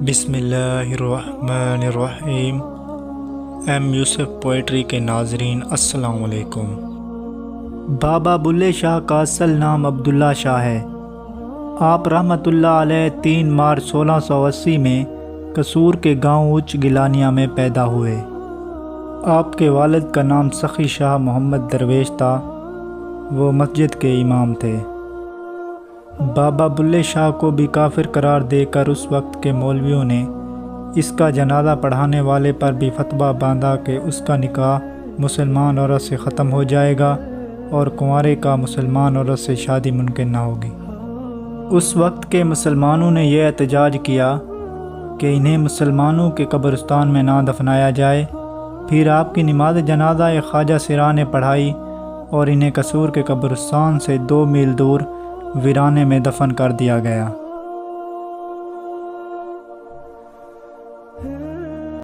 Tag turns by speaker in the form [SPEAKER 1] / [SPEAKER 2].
[SPEAKER 1] بسم اللہ الرحمن الرحیم۔ ایم یوسف پوئٹری کے ناظرین السلام علیکم۔ بابا بلے شاہ کا اصل نام عبداللہ شاہ ہے۔ آپ رحمۃ اللہ علیہ 3 مارچ 1680 میں قصور کے گاؤں اچ گیلانیہ میں پیدا ہوئے۔ آپ کے والد کا نام سخی شاہ محمد درویش تھا، وہ مسجد کے امام تھے۔ بابا بلے شاہ کو بھی کافر قرار دے کر اس وقت کے مولویوں نے اس کا جنازہ پڑھانے والے پر بھی فتویٰ باندھا کہ اس کا نکاح مسلمان عورت سے ختم ہو جائے گا اور کنوارے کا مسلمان عورت سے شادی ممکن نہ ہوگی۔ اس وقت کے مسلمانوں نے یہ احتجاج کیا کہ انہیں مسلمانوں کے قبرستان میں نہ دفنایا جائے۔ پھر آپ کی نماز جنازہ خواجہ سراء نے پڑھائی اور انہیں قصور کے قبرستان سے 2 میل دور ویرانے میں دفن کر دیا گیا۔